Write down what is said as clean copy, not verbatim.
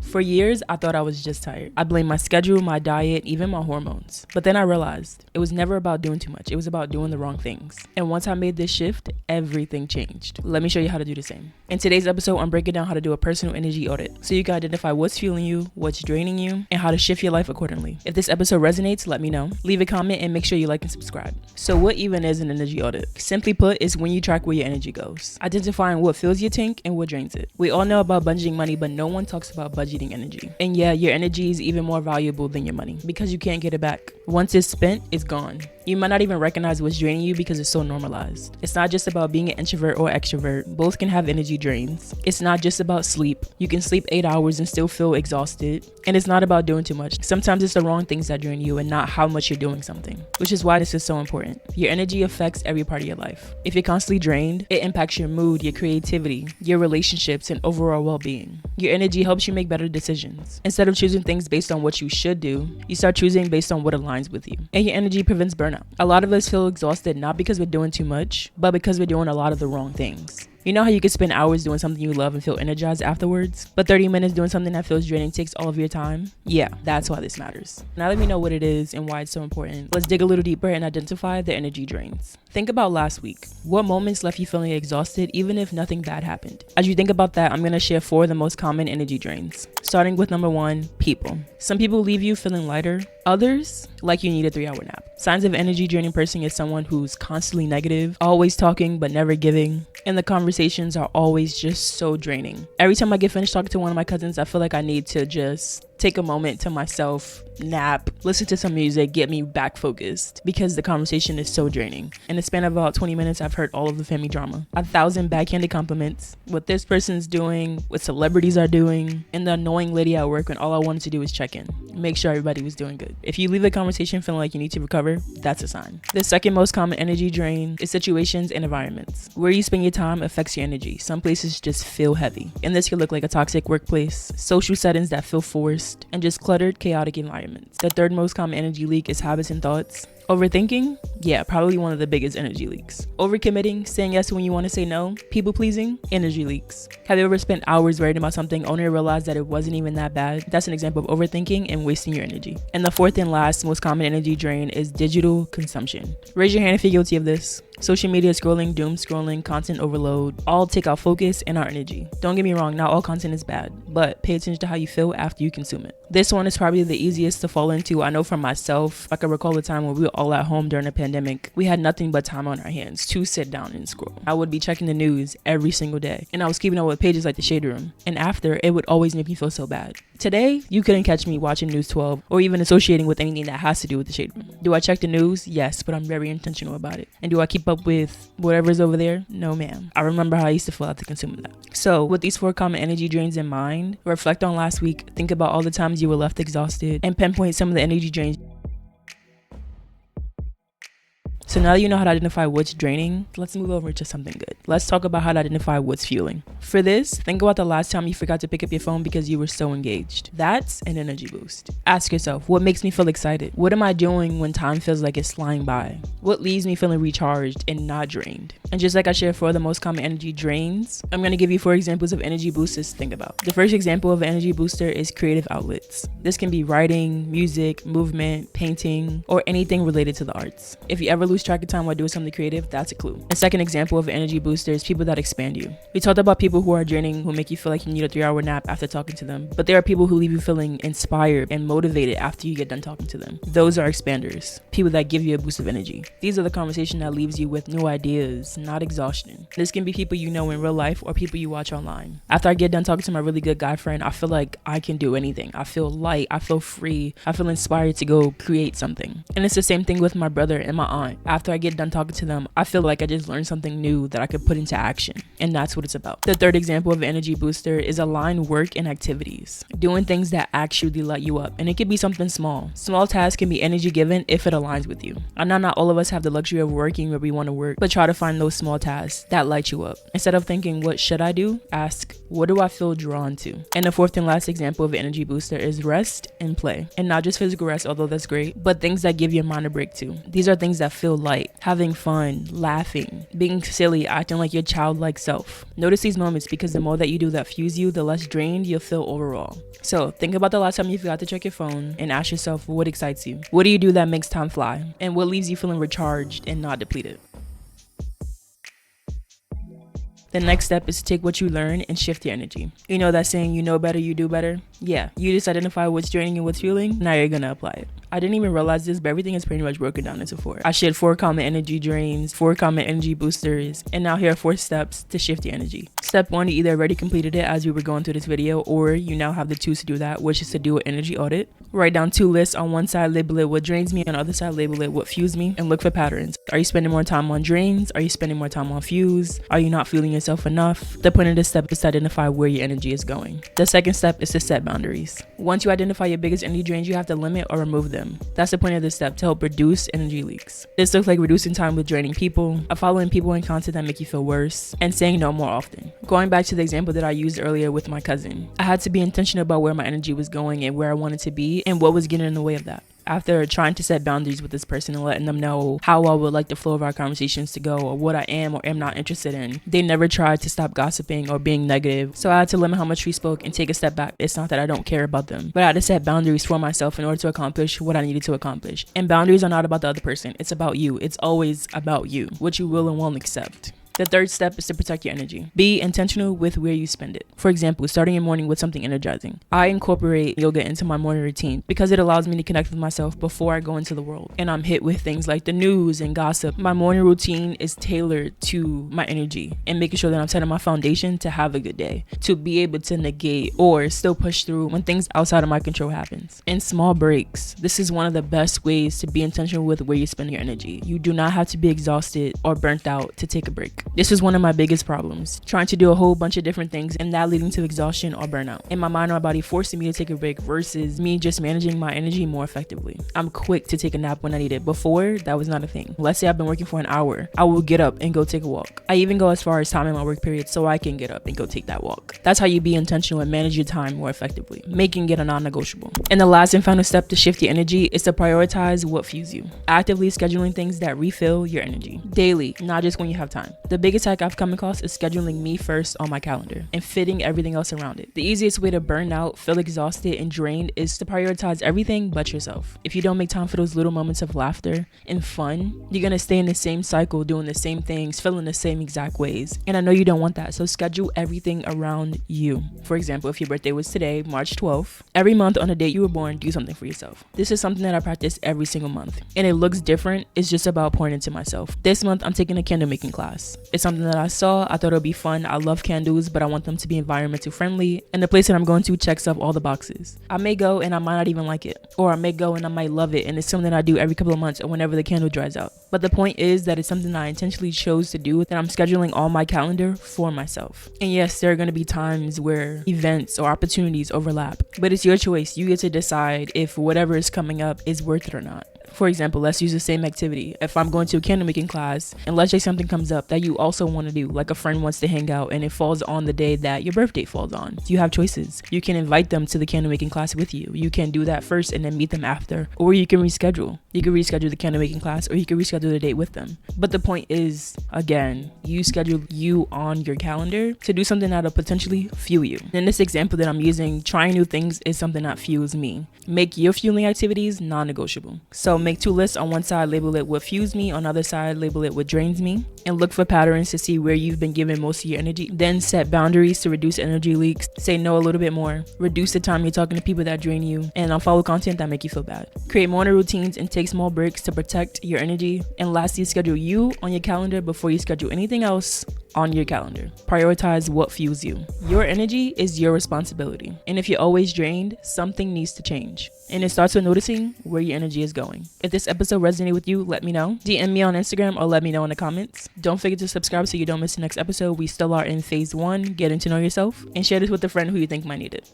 For years, I thought I was just tired. I blamed my schedule, my diet, even my hormones. But then I realized it was never about doing too much. It was about doing the wrong things. And once I made this shift, everything changed. Let me show you how to do the same. In today's episode, I'm breaking down how to do a personal energy audit so you can identify what's fueling you, what's draining you, and how to shift your life accordingly. If this episode resonates, let me know. Leave a comment and make sure you like and subscribe. So what even is an energy audit? Simply put, it's when you track where your energy goes, identifying what fills your tank and what drains it. We all know about budgeting money, but no one talks about budgeting energy. And yeah, your energy is even more valuable than your money because you can't get it back. Once it's spent, it's gone. You might not even recognize what's draining you because it's so normalized. It's not just about being an introvert or extrovert. Both can have energy drains. It's not just about sleep. You can sleep 8 hours and still feel exhausted. And it's not about doing too much. Sometimes it's the wrong things that drain you and not how much you're doing something, which is why this is so important. Your energy affects every part of your life. If you're constantly drained, it impacts your mood, your creativity, your relationships, and overall well-being. Your energy helps you make better decisions. Instead of choosing things based on what you should do, you start choosing based on what aligns with you. And your energy prevents burnout. A lot of us feel exhausted not because we're doing too much, but because we're doing a lot of the wrong things. You know how you could spend hours doing something you love and feel energized afterwards, but 30 minutes doing something that feels draining takes all of your time? Yeah, that's why this matters. Now let me know what it is and why it's so important. Let's dig a little deeper and identify the energy drains. Think about last week. What moments left you feeling exhausted even if nothing bad happened? As you think about that, I'm going to share 4 of the most common energy drains. Starting with number 1, people. Some people leave you feeling lighter. Others, like you need a 3-hour nap. Signs of energy draining person is someone who's constantly negative, always talking but never giving, and the conversations are always just so draining. Every time I get finished talking to one of my cousins, I feel like I need to just take a moment to myself, nap, listen to some music, get me back focused because the conversation is so draining. In the span of about 20 minutes, I've heard all of the family drama, 1,000 backhanded compliments, what this person's doing, what celebrities are doing, and the annoying lady at work when all I wanted to do was check in, make sure everybody was doing good. If you leave the conversation feeling like you need to recover, that's a sign. The second most common energy drain is situations and environments. Where you spend your time affects your energy. Some places just feel heavy, and this could look like a toxic workplace, social settings that feel forced, and just cluttered, chaotic environments. The third most common energy leak is habits and thoughts. Overthinking? Yeah, probably one of the biggest energy leaks. Overcommitting, saying yes when you want to say no, people pleasing, energy leaks. Have you ever spent hours worrying about something only to realize that it wasn't even that bad? That's an example of overthinking and wasting your energy. And the fourth and last most common energy drain is digital consumption. Raise your hand if you're guilty of this. Social media scrolling, doom scrolling, content overload, all take our focus and our energy. Don't get me wrong, not all content is bad, but pay attention to how you feel after you consume it. This one is probably the easiest to fall into. I know for myself, I can recall the time when we were all at home during the pandemic. We had nothing but time on our hands to sit down and scroll. I would be checking the news every single day, and I was keeping up with pages like the Shade Room, and after, it would always make me feel so bad. Today, you couldn't catch me watching News 12 or even associating with anything that has to do with the Shade Room. Do I check the news? Yes, but I'm very intentional about it. And do I keep up with whatever's over there? No, ma'am. I remember how I used to feel after consuming that. So, with these 4 common energy drains in mind, reflect on last week, think about all the times you were left exhausted, and pinpoint some of the energy drains. So now that you know how to identify what's draining, let's move over to something good. Let's talk about how to identify what's fueling. For this, think about the last time you forgot to pick up your phone because you were so engaged. That's an energy boost. Ask yourself, what makes me feel excited? What am I doing when time feels like it's flying by? What leaves me feeling recharged and not drained? And just like I shared 4 of the most common energy drains, I'm going to give you 4 examples of energy boosters to think about. The first example of an energy booster is creative outlets. This can be writing, music, movement, painting, or anything related to the arts. If you ever lose track of time while doing something creative, that's a clue. A second example of an energy booster is people that expand you. We talked about people who are draining, who make you feel like you need a 3-hour nap after talking to them, but there are people who leave you feeling inspired and motivated after you get done talking to them. Those are expanders, people that give you a boost of energy. These are the conversation that leaves you with new ideas, not exhaustion. This can be people you know in real life or people you watch online. After I get done talking to my really good guy friend, I feel like I can do anything. I feel light, I feel free, I feel inspired to go create something. And it's the same thing with my brother and my aunt. After I get done talking to them, I feel like I just learned something new that I could put into action. And that's what it's about. The third example of an energy booster is align work and activities. Doing things that actually light you up. And it could be something small. Small tasks can be energy given if it aligns with you. I know not all of us have the luxury of working where we want to work, but try to find those small tasks that light you up. Instead of thinking, what should I do? Ask, what do I feel drawn to? And the fourth and last example of an energy booster is rest and play. And not just physical rest, although that's great, but things that give your mind a break too. These are things that feel feel light, having fun, laughing, being silly, acting like your childlike self. Notice these moments because the more that you do that fuels you, the less drained you'll feel overall. So think about the last time you forgot to check your phone and ask yourself what excites you. What do you do that makes time fly? And what leaves you feeling recharged and not depleted? The next step is to take what you learn and shift your energy. You know that saying, you know better, you do better? Yeah, you just identify what's draining and what's fueling, now you're gonna apply it. I didn't even realize this, but everything is pretty much broken down into 4. I shared 4 common energy drains, 4 common energy boosters, and now here are 4 steps to shift your energy. Step 1, you either already completed it as we were going through this video, or you now have the tools to do that, which is to do an energy audit. Write down 2 lists. On one side, label it what drains me, on the other side, label it what fuels me, and look for patterns. Are you spending more time on drains? Are you spending more time on fuels? Are you not fueling yourself enough? The point of this step is to identify where your energy is going. The second step is to set boundaries. Once you identify your biggest energy drains, you have to limit or remove them. That's the point of this step, to help reduce energy leaks. This looks like reducing time with draining people, following people and content that make you feel worse, and saying no more often. Going back to the example that I used earlier with my cousin, I had to be intentional about where my energy was going and where I wanted to be and what was getting in the way of that. After trying to set boundaries with this person and letting them know how I would like the flow of our conversations to go or what I am or am not interested in, they never tried to stop gossiping or being negative. So I had to limit how much we spoke and take a step back. It's not that I don't care about them, but I had to set boundaries for myself in order to accomplish what I needed to accomplish. And boundaries are not about the other person. It's about you. It's always about you, what you will and won't accept. The third step is to protect your energy. Be intentional with where you spend it. For example, starting your morning with something energizing. I incorporate yoga into my morning routine because it allows me to connect with myself before I go into the world. And I'm hit with things like the news and gossip. My morning routine is tailored to my energy and making sure that I'm setting my foundation to have a good day, to be able to negate or still push through when things outside of my control happens. In small breaks, this is one of the best ways to be intentional with where you spend your energy. You do not have to be exhausted or burnt out to take a break. This is one of my biggest problems, trying to do a whole bunch of different things and that leading to exhaustion or burnout. And my mind or my body forcing me to take a break versus me just managing my energy more effectively. I'm quick to take a nap when I need it. Before, that was not a thing. Let's say I've been working for an hour, I will get up and go take a walk. I even go as far as timing my work period so I can get up and go take that walk. That's how you be intentional and manage your time more effectively, making it a non-negotiable. And the last and final step to shift your energy is to prioritize what fuels you. Actively scheduling things that refill your energy daily, not just when you have time. The biggest hack I've come across is scheduling me first on my calendar and fitting everything else around it. The easiest way to burn out, feel exhausted, and drained is to prioritize everything but yourself. If you don't make time for those little moments of laughter and fun, you're gonna stay in the same cycle, doing the same things, feeling the same exact ways. And I know you don't want that, so schedule everything around you. For example, if your birthday was today, March 12th, every month on the date you were born, do something for yourself. This is something that I practice every single month, and it looks different. It's just about pouring into myself. This month, I'm taking a candle making class. It's something that I saw, I thought it would be fun. I love candles, but I want them to be environmental friendly, and the place that I'm going to checks off all the boxes. I may go and I might not even like it, or I may go and I might love it, and it's something that I do every couple of months or whenever the candle dries out. But the point is that it's something that I intentionally chose to do, that I'm scheduling on my calendar for myself. And yes, there are going to be times where events or opportunities overlap, but it's your choice. You get to decide if whatever is coming up is worth it or not. For example, let's use the same activity. If I'm going to a candle making class and let's say something comes up that you also want to do, like a friend wants to hang out and it falls on the day that your birthday falls on, you have choices. You can invite them to the candle making class with you. You can do that first and then meet them after, or you can reschedule. You can reschedule the candle making class, or you can reschedule the date with them. But the point is, again, you schedule you on your calendar to do something that'll potentially fuel you. In this example that I'm using, trying new things is something that fuels me. Make your fueling activities non-negotiable. So make 2 lists. On one side, label it what fuels me. On the other side, label it what drains me. And look for patterns to see where you've been giving most of your energy. Then set boundaries to reduce energy leaks. Say no a little bit more. Reduce the time you're talking to people that drain you. And unfollow content that make you feel bad. Create morning routines and take small breaks to protect your energy. And lastly, schedule you on your calendar before you schedule anything else on your calendar. Prioritize what fuels you. Your energy is your responsibility. And if you're always drained, something needs to change. And it starts with noticing where your energy is going. If this episode resonated with you, let me know. DM me on Instagram or let me know in the comments. Don't forget to subscribe so you don't miss the next episode. We still are in phase 1, getting to know yourself, and share this with a friend who you think might need it.